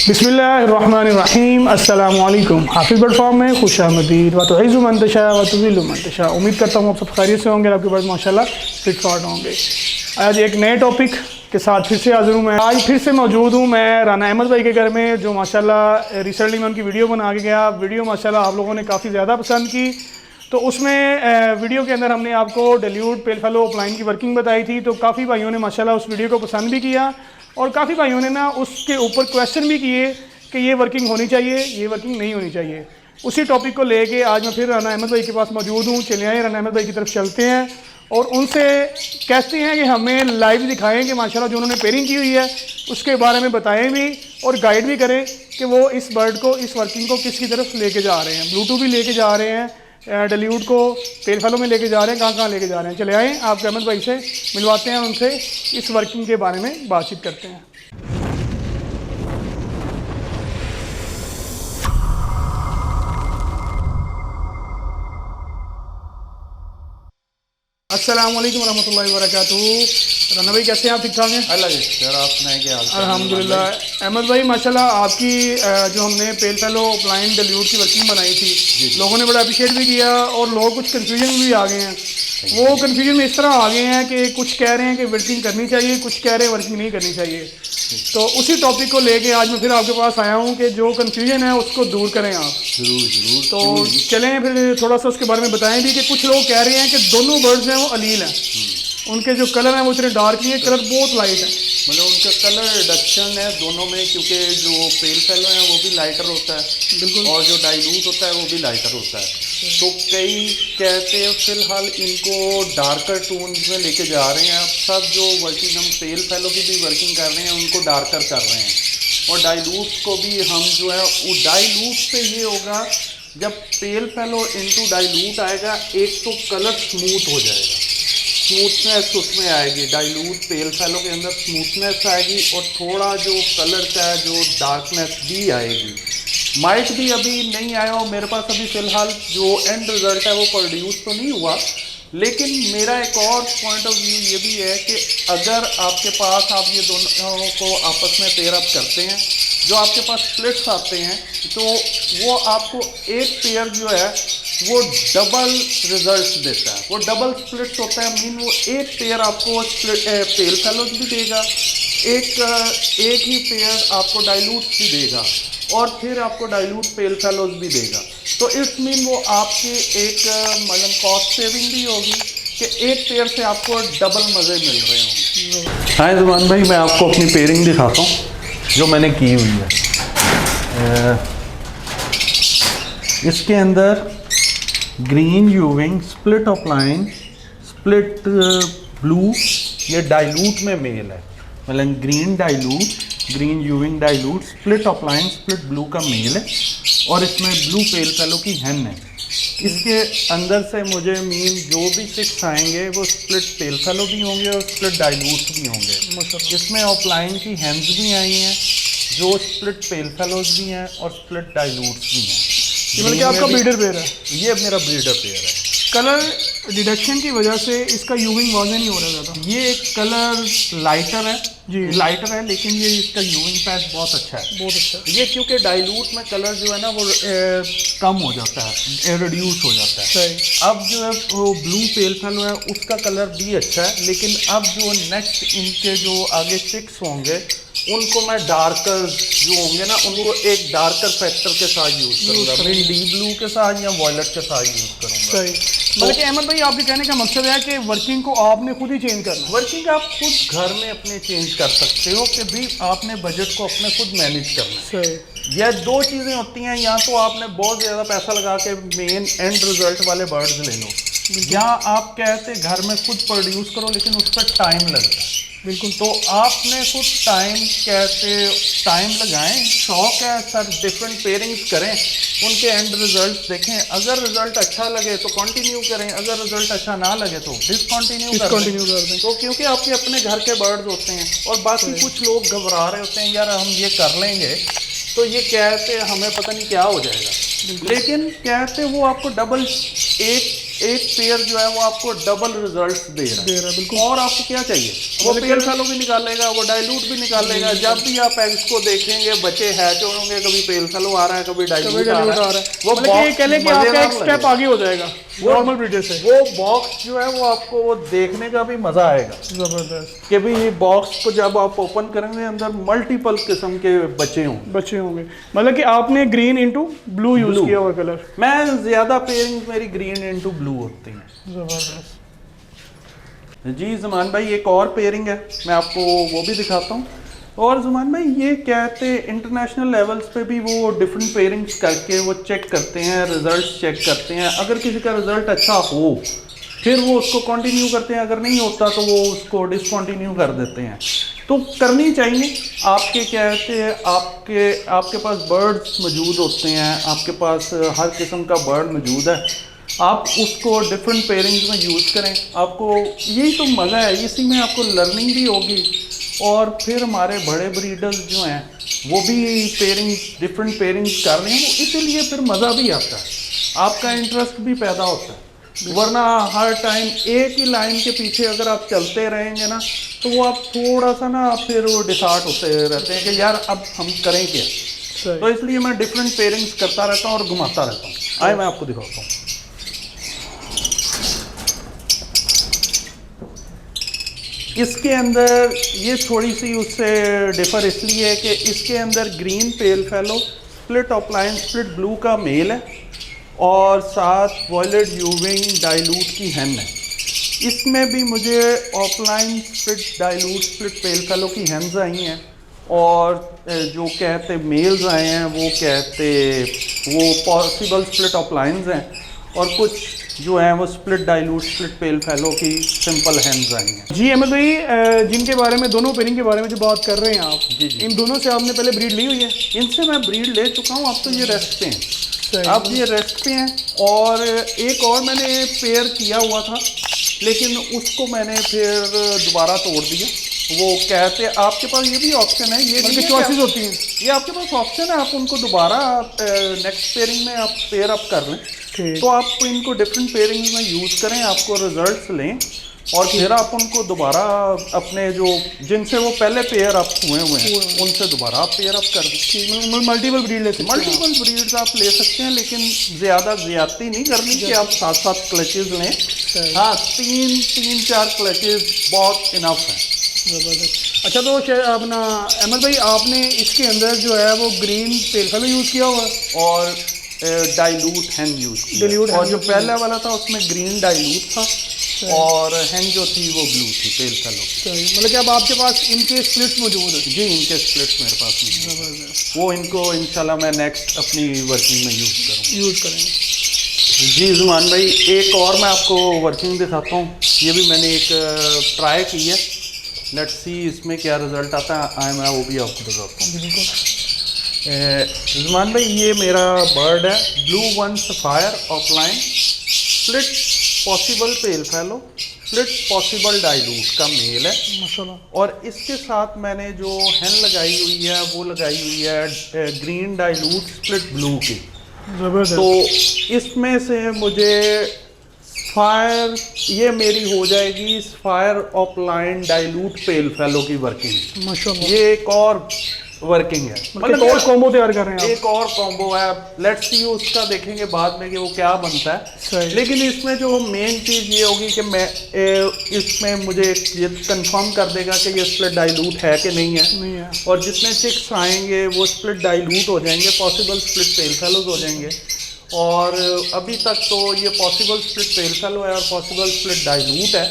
बिस्मिल्लाहिर्रहमानिर्रहीम अस्सलामुअलैकुम। हाफिज़ बर्ड फार्म में खुश आमदीद। व तुइज़्ज़ु मन तशा व तुज़िल्लु मन तशा। उम्मीद करता हूँ आप सब खैरियत से होंगे, आपके पास माशाल्लाह फिट फाट होंगे। आज एक नए टॉपिक के साथ फिर से हाज़िर हूँ। मैं आज फिर से मौजूद हूँ मैं राना अहमद भाई के घर में, जो माशाल्लाह रिसेंटली मैं उनकी वीडियो बना के गया। वीडियो माशाल्लाह आप लोगों ने काफ़ी ज़्यादा पसंद की। तो उसमें वीडियो के अंदर हमने आपको डेल्यूट पेल फेलो अपलाइन की वर्किंग बताई थी। तो काफ़ी भाइयों ने माशाल्लाह उस वीडियो को पसंद भी किया और काफ़ी भाइयों ने ना उसके ऊपर क्वेश्चन भी किए कि ये वर्किंग होनी चाहिए, ये वर्किंग नहीं होनी चाहिए। उसी टॉपिक को लेके आज मैं फिर राना अहमद भाई के पास मौजूद हूँ। चले आए राना अहमद भाई की तरफ चलते हैं और उनसे कहते हैं कि हमें लाइव दिखाएं कि माशाल्लाह जो उन्होंने पेयरिंग की हुई है उसके बारे में बताएं भी और गाइड भी करें कि वो इस बर्ड को, इस वर्किंग को किसकी तरफ लेके जा रहे हैं। ब्लूटूथ भी लेके जा रहे हैं, डेल्यूट को पेल फेलो में लेके जा रहे हैं, कहाँ कहाँ लेके जा रहे हैं। चले आए आप अहमद भाई से मिलवाते हैं, उनसे इस वर्किंग के बारे में बातचीत करते हैं। अस्सलाम वालेकुम रहमतुल्लाहि व बरकातुहू। राना भाई कैसे हैं आप? ठीक ठाक हैं? अल्लाह जी सर, आप सुनाएं क्या हाल? अल्हम्दुलिल्लाह। अहमद भाई माशाल्लाह आपकी जो हमने पेल फेलो अपलाइन डेल्यूट की वर्किंग बनाई थी, लोगों ने बड़ा अप्रिशिएट भी किया और लोग कुछ कन्फ्यूजन में भी आ गए हैं। वो कन्फ्यूजन में इस तरह आ गए हैं कि कुछ कह रहे हैं कि वर्किंग करनी चाहिए, कुछ कह रहे हैं वर्किंग नहीं करनी चाहिए। तो उसी टॉपिक को लेके आज मैं फिर आपके पास आया हूँ कि जो कन्फ्यूजन है उसको दूर करें आप। जरूर जरूर। तो चलें फिर थोड़ा सा उसके बारे में बताएं भी कि कुछ लोग कह रहे हैं कि दोनों बर्ड्स हैं वो अलील हैं, उनके जो कलर हैं वो इतने डार्क नहीं है, कलर बहुत लाइट है। मतलब उनका कलर रिडक्शन है दोनों में, क्योंकि जो पेल फेलो है वो भी लाइटर होता है बिल्कुल, और जो डाइल्यूट होता है वो भी लाइटर होता है। तो कई कहते हैं फिलहाल इनको डार्कर टोन्स में लेके जा रहे हैं। अब सब जो वर्किंग हम पेल फेलो की भी वर्किंग कर रहे हैं उनको डार्कर कर रहे हैं और डाइल्यूट को भी हम जो है वो डाइल्यूट से ये होगा जब पेल फेलो इनटू डाइल्यूट आएगा, एक तो कलर स्मूथ हो जाएगा, स्मूथनेस उसमें आएगी। डाइल्यूट पेल फेलो के अंदर स्मूथनेस आएगी और थोड़ा जो कलर का है जो डार्कनेस भी आएगी। माइट भी अभी नहीं आया हो मेरे पास, अभी फ़िलहाल जो एंड रिज़ल्ट है वो प्रोड्यूस तो नहीं हुआ। लेकिन मेरा एक और पॉइंट ऑफ व्यू ये भी है कि अगर आपके पास आप ये दोनों को आपस में पेयर अप करते हैं, जो आपके पास स्प्लिट्स आते हैं, तो वो आपको एक पेयर जो है वो डबल रिजल्ट्स देता है। वो डबल स्प्लिट्स होता है, मीन वो एक पेयर आपको पेल फेलोज भी देगा, एक ही पेयर आपको डाइल्यूट भी देगा और फिर आपको डाइल्यूट पेल फेलोज भी देगा। तो इस मीन वो आपकी एक मतलब कॉस्ट सेविंग भी होगी कि एक पेयर से आपको डबल मज़े मिल रहे होंगे। हाँ जुबान भाई, मैं आपको अपनी पेयरिंग दिखाता हूँ जो मैंने की हुई है। इसके अंदर ग्रीन यूविंग, स्प्लिट अपलाइन, स्प्लिट ब्लू, ये डाइल्यूट में मेल है। मतलब ग्रीन डाइल्यूट, ग्रीन यूविंग डाइल्यूट, स्प्लिट अपलाइन, स्प्लिट ब्लू का मेल है और इसमें ब्लू पेल फेलो की हैन है। इसके अंदर से मुझे मीन जो भी 6 आएंगे वो स्प्लिट पेल फेलो भी होंगे और स्प्लिट डाइल्यूट भी होंगे। इसमें अपलाइन की हैंस भी आई हैं जो स्प्लिट पेल फेलोज भी हैं और स्प्लिट डाइल्यूट्स भी हैं। मतलब कि आपका ब्रीडर पेयर है? ये मेरा ब्रीडर पेयर है। कलर डिडक्शन की वजह से इसका यूविंग वाज़ेह नहीं हो रहा ज़्यादा। ये कलर लाइटर है जी, लाइटर है, लेकिन ये इसका यूविंग पैच बहुत अच्छा है, बहुत अच्छा। ये क्योंकि डाइल्यूट में कलर जो है ना वो कम हो जाता है, रिड्यूस हो जाता है। सही। अब जो है वो ब्लू पेल फेलो है उसका कलर भी अच्छा है, लेकिन अब जो नेक्स्ट इनके जो आगे 6 होंगे उनको मैं डार्कर जो होंगे ना उनको एक डार्कर फैक्टर के साथ यूज़ करूँगा, मैं डी ब्लू के साथ या वॉयलेट के साथ यूज़ करूँगा। सही। मतलब कि अहमद भाई आपके कहने का मकसद है कि वर्किंग को आपने खुद ही चेंज करना। वर्किंग आप खुद घर में अपने चेंज कर सकते हो कि भी आपने बजट को अपने खुद मैनेज करना है। सही। यह 2 चीज़ें होती हैं, या तो आपने बहुत ज़्यादा पैसा लगा के मेन एंड रिजल्ट वाले बर्ड्स ले लो, या आप कहते घर में खुद प्रोड्यूस करो लेकिन उस पर टाइम लगता है। बिल्कुल। तो आपने खुद टाइम लगाएं, शौक है सर, डिफरेंट पेयरिंग्स करें, उनके एंड रिजल्ट देखें। अगर रिजल्ट अच्छा लगे तो कंटिन्यू करें, अगर रिजल्ट अच्छा ना लगे तो डिसकंटिन्यू कर दें। तो क्योंकि आपके अपने घर के बर्ड्स होते हैं और बाकी कुछ लोग घबरा रहे होते हैं, यार हम ये कर लेंगे तो ये कहते हमें पता नहीं क्या हो जाएगा, लेकिन कहते वो आपको डबल एक एक पेयर जो है वो आपको डबल रिजल्ट्स दे रहा है। बिल्कुल। और आपको क्या चाहिए, वो पेयर फेलो भी निकालेगा, वो डाइल्यूट भी निकालेगा। जब भी आप एग्स को देखेंगे बच्चे हैच होंगे, कभी पेयर फेलो आ रहा है, कभी डाइल्यूट आ रहा है। वो मतलब कह लें कि आपका एक स्टेप आगे हो जाएगा नॉर्मल ब्रीडर से। वो बॉक्स जो है वो आपको वो देखने का भी मजा आएगा जबरदस्त कि भाई ये बॉक्स को जब आप ओपन करेंगे अंदर मल्टीपल किस्म के बच्चे होंगे। मतलब कि आपने ग्रीन इनटू ब्लू यूज किया हुआ कलर। मैं ज्यादा पेयरिंग मेरी ग्रीन इनटू ब्लू होती हैं। जबरदस्त जी ज़मान भाई, एक और पेयरिंग है, मैं आपको वो भी दिखाता हूँ। और ज़मान भाई ये कहते इंटरनेशनल लेवल्स पे भी वो डिफरेंट पेयरिंग्स करके वो चेक करते हैं, रिजल्ट्स चेक करते हैं। अगर किसी का रिजल्ट अच्छा हो फिर वो उसको कंटिन्यू करते हैं, अगर नहीं होता तो वो उसको डिसकंटिन्यू कर देते हैं। तो करनी चाहिए। आपके कहते हैं आपके पास बर्ड्स मौजूद होते हैं, आपके पास हर किस्म का बर्ड मौजूद है, आप उसको डिफरेंट पेयरिंग्स में यूज़ करें। आपको यही तो मज़ा है, इसी में आपको लर्निंग भी होगी। और फिर हमारे बड़े ब्रीडर्स जो हैं वो भी डिफरेंट पेयरिंग्स कर रहे हैं, वो इसीलिए फिर मज़ा भी आता है, आपका इंटरेस्ट भी पैदा होता है। वरना हर टाइम एक ही लाइन के पीछे अगर आप चलते रहेंगे ना तो वो आप थोड़ा सा ना फिर वो डिसार्ट होते रहते हैं कि यार अब हम करें क्या। तो इसलिए मैं डिफरेंट पेयरिंग्स करता रहता हूँ और घुमाता रहता हूँ। आए मैं आपको दिखाता हूँ। इसके अंदर ये थोड़ी सी उससे डिफर इसलिए है कि इसके अंदर ग्रीन पेल fellow split offline split blue का मेल है और साथ वॉयलेट यूविंग डाइल्यूट की हैन है। इसमें भी मुझे ऑफलाइन स्प्लिट डाइल्यूट स्प्लिट पेल फेलो की हैंस आई हैं और जो कहते मेल्स आए हैं वो कहते वो पॉसिबल स्प्लिट ऑफलाइंस हैं और कुछ जो है वो स्प्लिट डाइल्यूट स्प्लिट पेल फेलो की सिंपल हैंस आई हैं। जी अहमद भाई, जिनके बारे में दोनों पेयरिंग के बारे में जो बात कर रहे हैं आप, जी जी, इन दोनों से आपने पहले ब्रीड ली हुई है? इनसे मैं ब्रीड ले चुका हूँ, अब तो ये रेस्ट पे हैं, अब ये रेस्ट पे हैं। और एक और मैंने पेयर किया हुआ था लेकिन उसको मैंने फिर दोबारा तोड़ दिया। वो कहते आपके पास ये भी ऑप्शन है, ये नहीं चॉइसेस होती हैं, ये आपके पास ऑप्शन है, आप उनको दोबारा नेक्स्ट पेयरिंग में आप पेयर अप कर लें। तो आप इनको डिफरेंट पेयरिंग में यूज़ करें, आपको रिजल्ट्स लें और फिर आप उनको दोबारा अपने जो जिनसे वो पहले पेयर अप हुए हैं उनसे दोबारा आप पेयर अप कर दें। मल्टीपल ब्रीड ले सकते हैं, मल्टीपल ब्रीड्स आप ले सकते हैं, लेकिन ज़्यादा ज्यादती नहीं करनी कि आप 7-7 क्लचेज लें। हाँ, 3-4 क्लचेज बहुत इनफ है। ज़बरदस्त। अच्छा तो अपना अहमद भाई, आपने इसके अंदर जो है वो ग्रीन पेल फेलो यूज़ किया हुआ और डाइल्यूट हैन यूज़ किया, और जो पहले वाला था उसमें ग्रीन डाइल्यूट था और हैन जो थी वो ब्लू थी पेल फेलो। मतलब कि अब आपके पास इनके स्प्लिट्स मौजूद है? जी, इनके स्प्लिट्स मेरे पास मौजूद, वो इनको इंशाल्लाह मैं नेक्स्ट अपनी वर्किंग में यूज़ करेंगे। जी ज़ुमान भाई, एक और मैं आपको वर्किंग दिखाता हूँ। ये भी मैंने एक ट्राई की है, लेट्स सी इसमें क्या रिज़ल्ट आता है, मैं वो भी आपको दिखाता हूँ। ज़ुमान भाई, ये मेरा बर्ड है blue one sapphire offline split possible पेल फेलो स्प्लिट पॉसिबल डाइल्यूट का मेल है माशाल्लाह। और इसके साथ मैंने जो हैन लगाई हुई है वो लगाई हुई है ग्रीन डाइल्यूट स्प्लिट ब्लू की। तो इसमें से मुझे फायर ये मेरी हो जाएगी फायर ऑफलाइन डाइल्यूट पेल फेलो की वर्किंग। माशाल्लाह, ये एक और वर्किंग है, मतलब और कॉम्बो तैयार कर रहे हैं आप? एक और कॉम्बो है, लेट्स सी उसका देखेंगे बाद में कि वो क्या बनता है। लेकिन इसमें जो मेन चीज़ ये होगी कि मैं इसमें मुझे ये कंफर्म कर देगा कि ये स्प्लिट डाइल्यूट है कि नहीं है, और जितने चिक्स आएंगे वो स्प्लिट डाइल्यूट हो जाएंगे, पॉसिबल स्प्लिट पेल फेलोज हो जाएंगे। और अभी तक तो ये पॉसिबल स्प्लिट पेल फेलो है और पॉसिबल स्प्लिट डाइल्यूट है।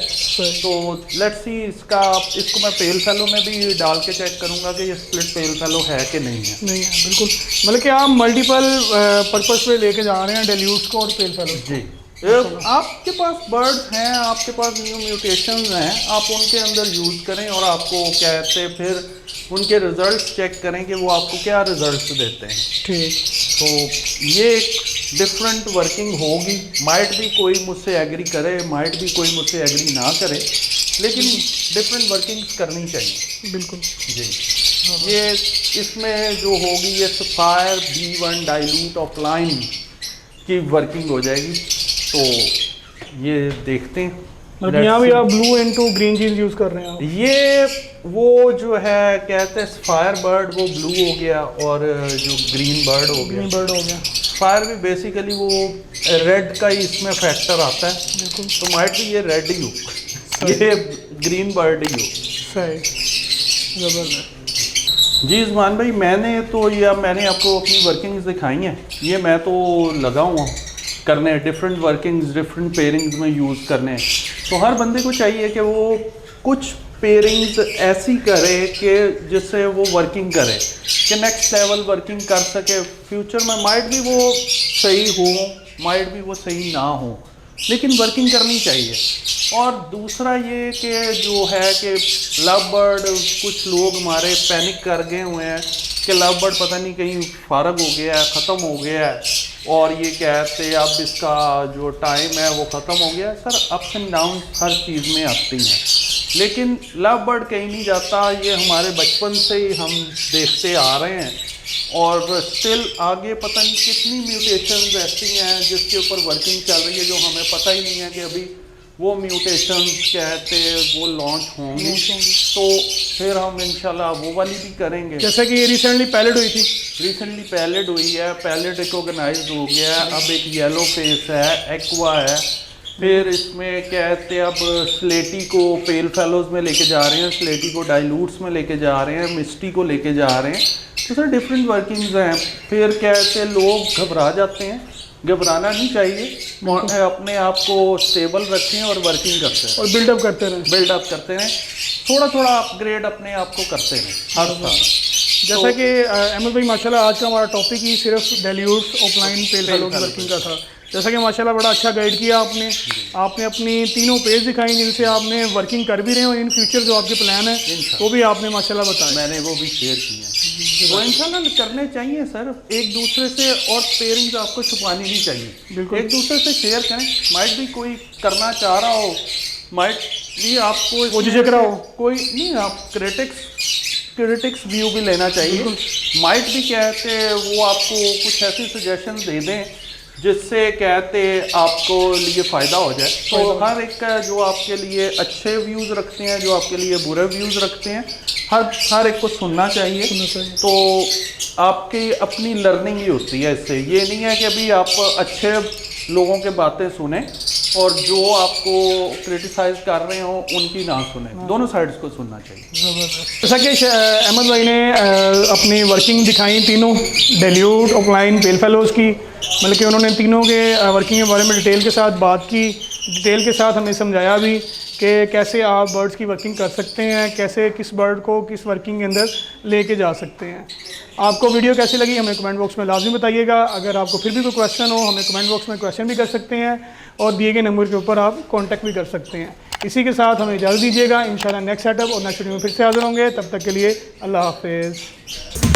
तो लेट्स सी इसको मैं पेल फेलो में भी डाल के चेक करूंगा कि ये स्प्लिट पेल फेलो है कि नहीं है। बिल्कुल, मतलब कि आप मल्टीपल पर्पस पे लेके जा रहे हैं डाइल्यूट्स को और पेल फेलो। जी, आपके पास बर्ड्स हैं, आपके पास न्यू म्यूटेशंस हैं, आप उनके अंदर यूज़ करें और आपको कहते फिर उनके रिजल्ट्स चेक करें कि वो आपको क्या रिजल्ट्स देते हैं। ठीक, तो ये एक डिफरेंट वर्किंग होगी। माइट भी कोई मुझसे एग्री करे, माइट भी कोई मुझसे एग्री ना करे, लेकिन डिफरेंट वर्किंग्स करनी चाहिए। बिल्कुल जी। ये इसमें जो होगी ये सफ़ायर B1 डाइल्यूट ऑफलाइन की वर्किंग हो जाएगी। तो ये देखते हैं। मतलब यहाँ भी आप blue into green genes use कर रहे हैं आप। ये वो जो है कहते हैं फायर बर्ड, वो ब्लू हो गया, और जो ग्रीन बर्ड हो गया, ग्रीन बर्ड हो गया। फायर भी बेसिकली वो रेड का ही इसमें फैक्टर आता है, बिल्कुल तो माइट भी ये रेड ही हो, ये ग्रीन बर्ड ही हो। सही, ज़बरदस्त। जी उस्मान भाई, मैंने आपको अपनी वर्किंग्स दिखाई हैं। ये मैं तो लगा हुआ करने डिफरेंट वर्किंग्स डिफरेंट पेयरिंग्स में यूज़ करने। तो हर बंदे को चाहिए कि वो कुछ पेयरिंग्स ऐसी करे कि जिससे वो वर्किंग करे, कि नेक्स्ट लेवल वर्किंग कर सके फ्यूचर में। माइट भी वो सही हो, माइट भी वो सही ना हो, लेकिन वर्किंग करनी चाहिए। और दूसरा ये कि जो है कि लव बर्ड, कुछ लोग हमारे पैनिक कर गए हुए हैं कि लव बर्ड पता नहीं कहीं फारग हो गया है, ख़त्म हो गया है, और ये कहते अब इसका जो टाइम है वो ख़त्म हो गया है। सर, अप्स एंड डाउन हर चीज़ में आती हैं, लेकिन लव बर्ड कहीं नहीं जाता। ये हमारे बचपन से ही हम देखते आ रहे हैं, और स्टिल आगे पता नहीं कितनी म्यूटेशंस ऐसी हैं जिसके ऊपर वर्किंग चल रही है, जो हमें पता ही नहीं है कि अभी वो म्यूटेशंस कहते वो लॉन्च होंगी, तो फिर हम इंशाल्लाह वो वाली भी करेंगे। जैसे कि रिसेंटली पैलेट हुई थी, रिसेंटली पैलेट हुई है, पैलेट रिकॉग्नाइज्ड हो गया है, अब एक येलो फेस है, एक्वा है, फिर इसमें कहते अब स्लेटी को पेल फेलोज में लेके जा रहे हैं, स्लेटी को डाइल्यूट्स में लेके जा रहे हैं, मिस्टी को लेके जा रहे हैं। तो सर डिफरेंट वर्किंग्स हैं। फिर कहते लोग घबरा जाते हैं, घबराना नहीं चाहिए, अपने आप को स्टेबल रखें और वर्किंग करते हैं और बिल्डअप करते रहें, थोड़ा थोड़ा अपग्रेड अपने आप को करते रहें हर साल। जैसा कि अहमद भाई माशाल्लाह आज का हमारा टॉपिक ही सिर्फ डेल्यूट्स ऑफलाइन पेल फेलो की वर्किंग का था। जैसा कि माशाल्लाह बड़ा अच्छा गाइड किया आपने अपनी तीनों पेज दिखाई जिनसे आपने वर्किंग कर भी रहे हैं, और इन फ्यूचर जो आपके प्लान है वो भी आपने माशाल्लाह बताया, मैंने वो भी शेयर किए हैं। तो इंशाल्लाह करने चाहिए सर एक दूसरे से, और पेयरिंग्स आपको छुपानी नहीं चाहिए, बिल्कुल एक दूसरे से शेयर करें। माइट भी कोई करना चाह रहा हो, माइट भी आपको वो झिझक रहा हो, कोई नहीं, आप क्रिटिक्स व्यू भी लेना चाहिए। माइट भी कहते वो आपको कुछ ऐसे सजेशन दे दें जिससे कहते आपको लिए फ़ायदा हो जाए। तो हर एक का जो आपके लिए अच्छे व्यूज़ रखते हैं, जो आपके लिए बुरे व्यूज़ रखते हैं, हर एक को सुनना चाहिए। तो आपकी अपनी लर्निंग ही होती है इससे। ये नहीं है कि अभी आप अच्छे लोगों के बातें सुने और जो आपको क्रिटिसाइज कर रहे हो उनकी ना सुने, दोनों साइड्स को सुनना चाहिए। जैसा कि अहमद भाई ने अपनी वर्किंग दिखाई तीनों डेल्यूट ऑफलाइन पेल फेलोज़ की, मतलब कि उन्होंने तीनों के वर्किंग के बारे में डिटेल के साथ बात की, डिटेल के साथ हमें समझाया भी कि कैसे आप बर्ड्स की वर्किंग कर सकते हैं, कैसे किस बर्ड को किस वर्किंग के अंदर लेके जा सकते हैं। आपको वीडियो कैसी लगी हमें कमेंट बॉक्स में लाजमी बताइएगा। अगर आपको फिर भी कोई क्वेश्चन हो हमें कमेंट बॉक्स में क्वेश्चन भी कर सकते हैं, और दिए गए नंबर के ऊपर आप कांटेक्ट भी कर सकते हैं। इसी के साथ हमें इजाज़त दीजिएगा। इंशाल्लाह नेक्स्ट सेटअप और नेक्स्ट वीडियो में फिर से हाजिर होंगे। तब तक के लिए अल्लाह हाफिज़।